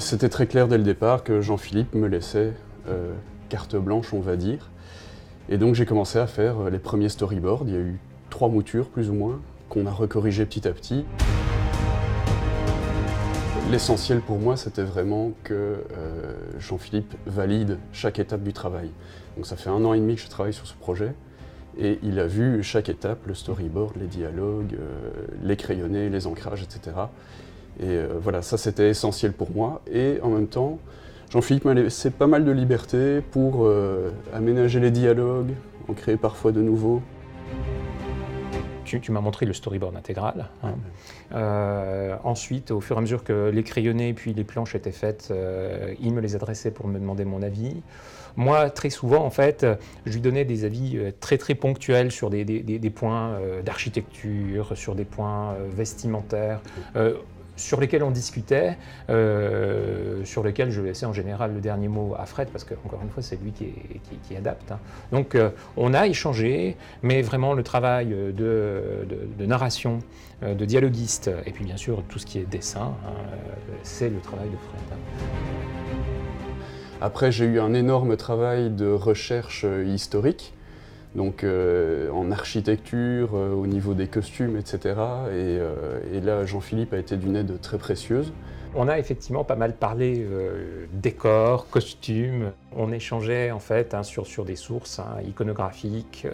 C'était très clair dès le départ que Jean-Philippe me laissait carte blanche, on va dire. Et donc j'ai commencé à faire les premiers storyboards. Il y a eu 3 moutures, plus ou moins, qu'on a recorrigées petit à petit. L'essentiel pour moi, c'était vraiment que Jean-Philippe valide chaque étape du travail. Donc ça fait 1 an et demi que je travaille sur ce projet, et il a vu chaque étape, le storyboard, les dialogues, les crayonnés, les ancrages, etc. Et voilà, ça c'était essentiel pour moi. Et en même temps, Jean-Philippe m'a laissé pas mal de liberté pour aménager les dialogues, en créer parfois de nouveaux. Tu m'as montré le storyboard intégral. Ensuite, au fur et à mesure que les crayonnés puis les planches étaient faites, il me les adressait pour me demander mon avis. Moi, très souvent, en fait, je lui donnais des avis très ponctuels sur des points d'architecture, sur des points vestimentaires, sur lesquels on discutait, sur lesquels je laissais en général le dernier mot à Fred, parce que, encore une fois, c'est lui qui adapte. Donc, on a échangé, mais vraiment le travail de narration, de dialoguiste, et puis bien sûr tout ce qui est dessin, c'est le travail de Fred. Après, j'ai eu un énorme travail de recherche historique, donc en architecture, au niveau des costumes, etc. Et là, Jean-Philippe a été d'une aide très précieuse. On a effectivement pas mal parlé décors, costumes. On échangeait en fait sur des sources iconographiques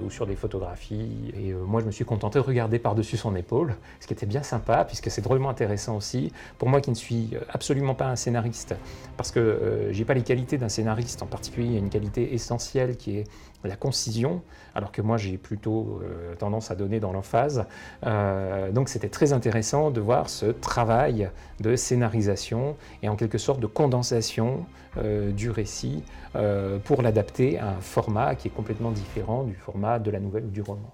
ou sur des photographies. Et moi, je me suis contenté de regarder par-dessus son épaule, ce qui était bien sympa, puisque c'est drôlement intéressant aussi. Pour moi qui ne suis absolument pas un scénariste, parce que j'ai pas les qualités d'un scénariste, en particulier il y a une qualité essentielle qui est la concision, alors que moi j'ai plutôt tendance à donner dans l'emphase. Donc c'était très intéressant de voir ce travail de scénarisation et en quelque sorte de condensation du récit pour l'adapter à un format qui est complètement différent du format de la nouvelle ou du roman.